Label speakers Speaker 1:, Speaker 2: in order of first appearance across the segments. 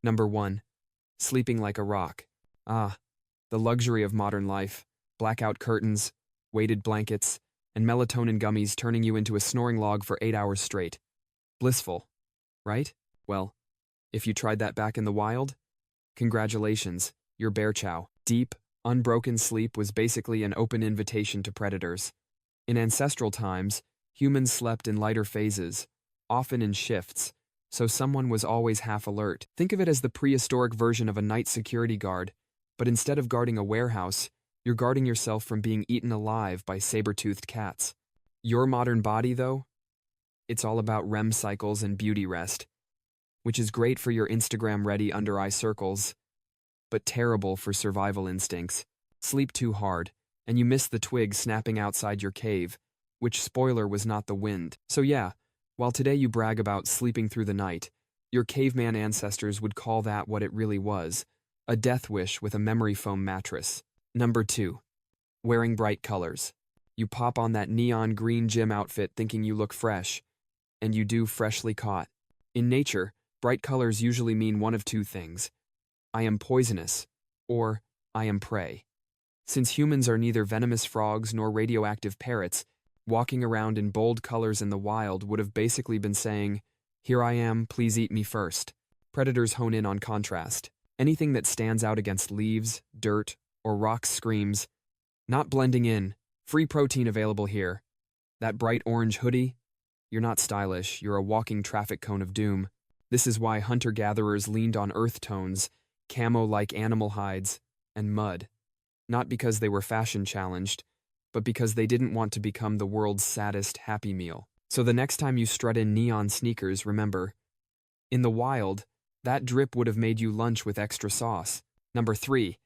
Speaker 1: Number 1. Sleeping like a rock. Ah, the luxury of modern life. Blackout curtains, weighted blankets, and melatonin gummies turning you into a snoring log for 8 hours straight. Blissful, right? Well, if you tried that back in the wild, congratulations, you're bear chow. Deep, unbroken sleep was basically an open invitation to predators. In ancestral times, humans slept in lighter phases, often in shifts, so someone was always half alert. Think of it as the prehistoric version of a night security guard, but instead of guarding a warehouse, you're guarding yourself from being eaten alive by saber-toothed cats. Your modern body, though? It's all about REM cycles and beauty rest, which is great for your Instagram-ready under-eye circles, but terrible for survival instincts. Sleep too hard, and you miss the twig snapping outside your cave, which, spoiler, was not the wind. So yeah, while today you brag about sleeping through the night, your caveman ancestors would call that what it really was, a death wish with a memory foam mattress. Number 2. Wearing bright colors. You pop on that neon green gym outfit thinking you look fresh, and you do, freshly caught. In nature, bright colors usually mean one of two things: I am poisonous, or I am prey. Since humans are neither venomous frogs nor radioactive parrots, walking around in bold colors in the wild would have basically been saying, "Here I am, please eat me first." Predators hone in on contrast. Anything that stands out against leaves, dirt, or rocks screams, "Not blending in, free protein available here." That bright orange hoodie? You're not stylish, you're a walking traffic cone of doom. This is why hunter-gatherers leaned on earth tones, camo-like animal hides, and mud. Not because they were fashion-challenged, but because they didn't want to become the world's saddest Happy Meal. So the next time you strut in neon sneakers, remember, in the wild, that drip would have made you lunch with extra sauce. Number 3.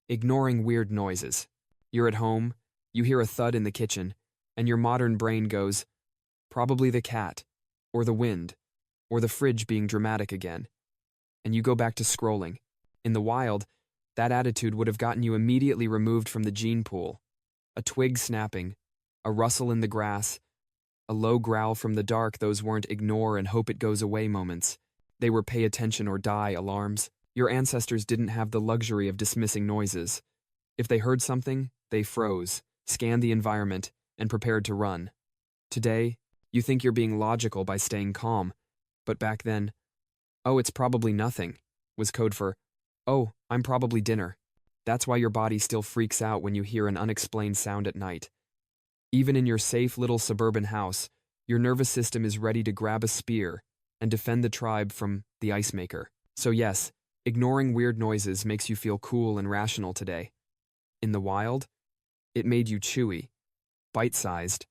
Speaker 1: Ignoring weird noises. You're at home, you hear a thud in the kitchen, and your modern brain goes, probably the cat, or the wind, or the fridge being dramatic again. And you go back to scrolling. In the wild, that attitude would have gotten you immediately removed from the gene pool. A twig snapping, a rustle in the grass, a low growl from the dark, those weren't ignore and hope it goes away moments. They were pay attention or die alarms. Your ancestors didn't have the luxury of dismissing noises. If they heard something, they froze, scanned the environment, and prepared to run. Today, you think you're being logical by staying calm, but back then, "Oh, it's probably nothing," was code for, "Oh, I'm probably dinner." That's why your body still freaks out when you hear an unexplained sound at night. Even in your safe little suburban house, your nervous system is ready to grab a spear and defend the tribe from the ice maker. So yes, ignoring weird noises makes you feel cool and rational today. In the wild, it made you chewy, bite-sized,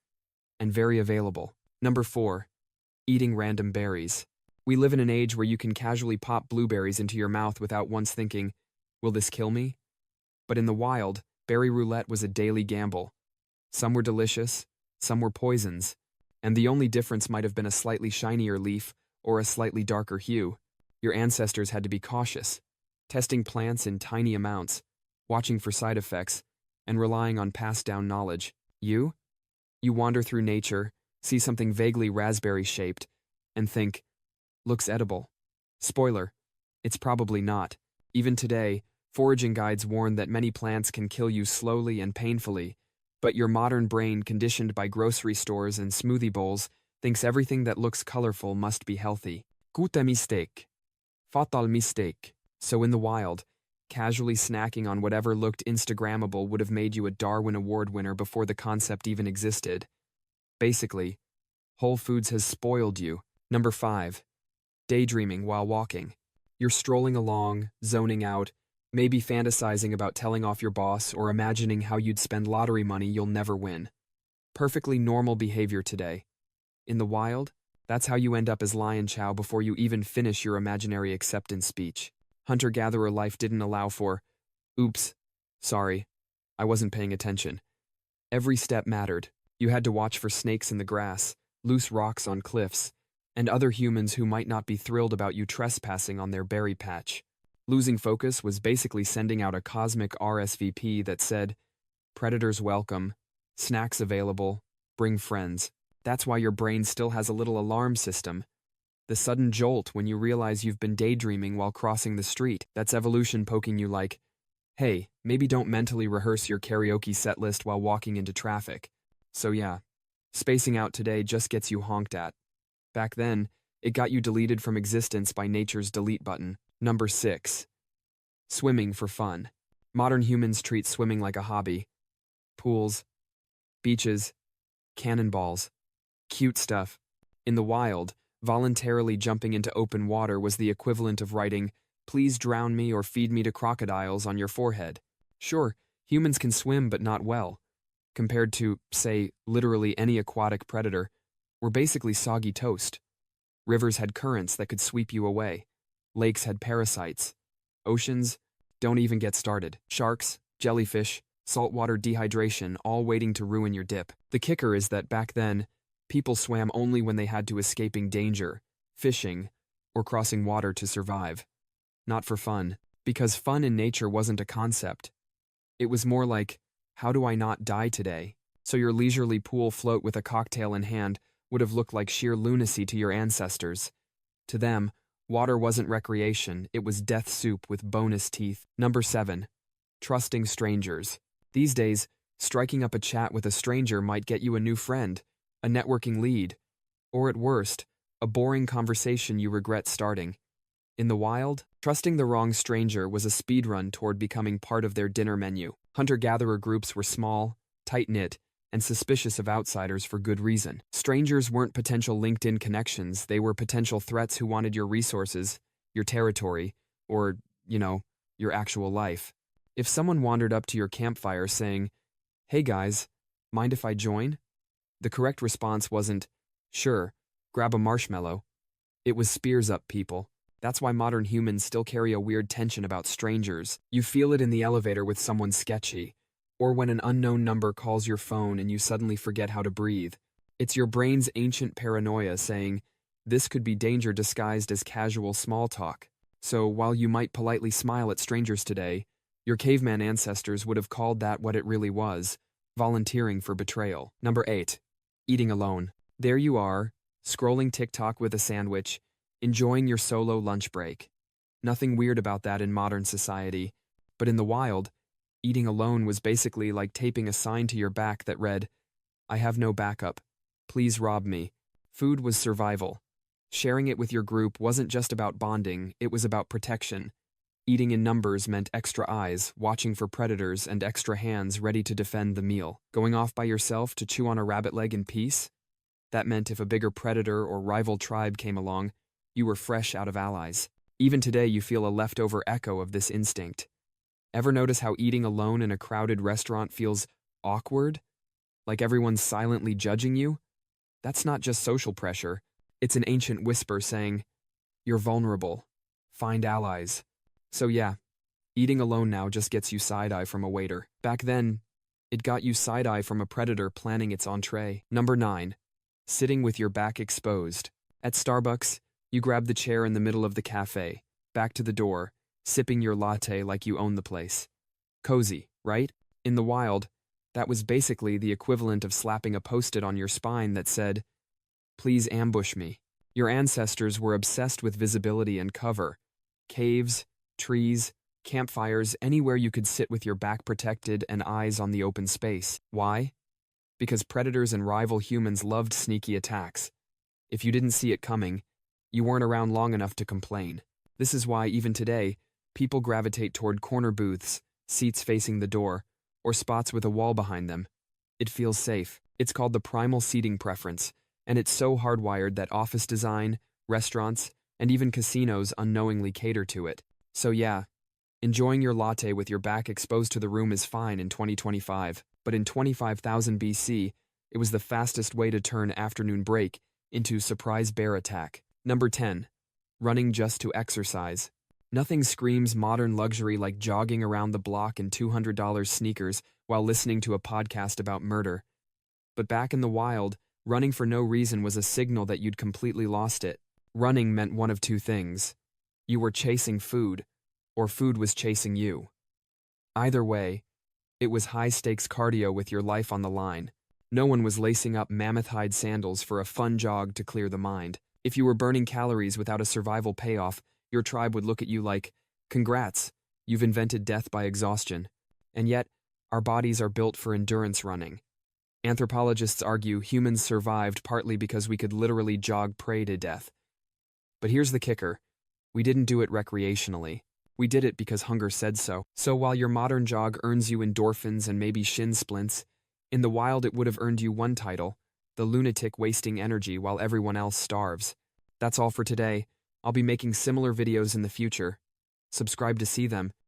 Speaker 1: and very available. Number 4. Eating random berries. We live in an age where you can casually pop blueberries into your mouth without once thinking, "Will this kill me?" But in the wild, berry roulette was a daily gamble. Some were delicious, some were poisons, and the only difference might have been a slightly shinier leaf or a slightly darker hue. Your ancestors had to be cautious, testing plants in tiny amounts, watching for side effects, and relying on passed-down knowledge. You wander through nature, see something vaguely raspberry-shaped, and think, "Looks edible." Spoiler, it's probably not. Even today, foraging guides warn that many plants can kill you slowly and painfully, but your modern brain, conditioned by grocery stores and smoothie bowls, thinks everything that looks colorful must be healthy. Gute mistake. Fatal mistake. So in the wild, casually snacking on whatever looked Instagrammable would have made you a Darwin Award winner before the concept even existed. Basically, Whole Foods has spoiled you. Number 5. Daydreaming while walking. You're strolling along, zoning out, maybe fantasizing about telling off your boss or imagining how you'd spend lottery money you'll never win. Perfectly normal behavior today. In the wild, that's how you end up as lion chow before you even finish your imaginary acceptance speech. Hunter-gatherer life didn't allow for, "Oops, sorry, I wasn't paying attention." Every step mattered. You had to watch for snakes in the grass, loose rocks on cliffs, and other humans who might not be thrilled about you trespassing on their berry patch. Losing focus was basically sending out a cosmic RSVP that said, "Predators welcome, snacks available, bring friends." That's why your brain still has a little alarm system. The sudden jolt when you realize you've been daydreaming while crossing the street. That's evolution poking you like, hey, maybe don't mentally rehearse your karaoke set list while walking into traffic. So yeah, spacing out today just gets you honked at. Back then, it got you deleted from existence by nature's delete button. Number 6. Swimming for fun. Modern humans treat swimming like a hobby. Pools, beaches, cannonballs, cute stuff. In the wild, voluntarily jumping into open water was the equivalent of writing, "Please drown me or feed me to crocodiles" on your forehead. Sure, humans can swim, but not well. Compared to, say, literally any aquatic predator, we're basically soggy toast. Rivers had currents that could sweep you away. Lakes had parasites. Oceans, don't even get started. Sharks, jellyfish, saltwater dehydration, all waiting to ruin your dip. The kicker is that back then, people swam only when they had to escaping danger, fishing, or crossing water to survive. Not for fun, because fun in nature wasn't a concept. It was more like, how do I not die today? So your leisurely pool float with a cocktail in hand would have looked like sheer lunacy to your ancestors. To them, water wasn't recreation, it was death soup with bonus teeth. Number 7. Trusting strangers. These days, striking up a chat with a stranger might get you a new friend, a networking lead, or at worst, a boring conversation you regret starting. In the wild, trusting the wrong stranger was a speedrun toward becoming part of their dinner menu. Hunter-gatherer groups were small, tight-knit, and suspicious of outsiders for good reason. Strangers weren't potential LinkedIn connections, they were potential threats who wanted your resources, your territory, or, your actual life. If someone wandered up to your campfire saying, "Hey guys, mind if I join?" The correct response wasn't, "Sure, grab a marshmallow." It was spears up, people. That's why modern humans still carry a weird tension about strangers. You feel it in the elevator with someone sketchy, or when an unknown number calls your phone and you suddenly forget how to breathe. It's your brain's ancient paranoia saying, this could be danger disguised as casual small talk. So while you might politely smile at strangers today, your caveman ancestors would have called that what it really was, volunteering for betrayal. Number 8. Eating alone. There you are, scrolling TikTok with a sandwich, enjoying your solo lunch break. Nothing weird about that in modern society, but in the wild, eating alone was basically like taping a sign to your back that read, "I have no backup. Please rob me." Food was survival. Sharing it with your group wasn't just about bonding, it was about protection. Eating in numbers meant extra eyes, watching for predators, and extra hands ready to defend the meal. Going off by yourself to chew on a rabbit leg in peace? That meant if a bigger predator or rival tribe came along, you were fresh out of allies. Even today, you feel a leftover echo of this instinct. Ever notice how eating alone in a crowded restaurant feels awkward? Like everyone's silently judging you? That's not just social pressure. It's an ancient whisper saying, "You're vulnerable. Find allies." So yeah, eating alone now just gets you side-eye from a waiter. Back then, it got you side-eye from a predator planning its entree. Number 9. Sitting with your back exposed. At Starbucks, you grab the chair in the middle of the cafe, back to the door, sipping your latte like you own the place. Cozy, right? In the wild, that was basically the equivalent of slapping a post-it on your spine that said, "Please ambush me." Your ancestors were obsessed with visibility and cover. Caves, trees, campfires, anywhere you could sit with your back protected and eyes on the open space. Why? Because predators and rival humans loved sneaky attacks. If you didn't see it coming, you weren't around long enough to complain. This is why, even today, people gravitate toward corner booths, seats facing the door, or spots with a wall behind them. It feels safe. It's called the primal seating preference, and it's so hardwired that office design, restaurants, and even casinos unknowingly cater to it. So yeah, enjoying your latte with your back exposed to the room is fine in 2025, but in 25,000 BC, it was the fastest way to turn afternoon break into surprise bear attack. Number 10. Running just to exercise. Nothing screams modern luxury like jogging around the block in $200 sneakers while listening to a podcast about murder. But back in the wild, running for no reason was a signal that you'd completely lost it. Running meant one of two things. You were chasing food, or food was chasing you. Either way, it was high-stakes cardio with your life on the line. No one was lacing up mammoth hide sandals for a fun jog to clear the mind. If you were burning calories without a survival payoff, your tribe would look at you like, congrats, you've invented death by exhaustion. And yet, our bodies are built for endurance running. Anthropologists argue humans survived partly because we could literally jog prey to death. But here's the kicker. We didn't do it recreationally. We did it because hunger said so. So while your modern jog earns you endorphins and maybe shin splints, in the wild it would have earned you one title, the lunatic wasting energy while everyone else starves. That's all for today. I'll be making similar videos in the future. Subscribe to see them.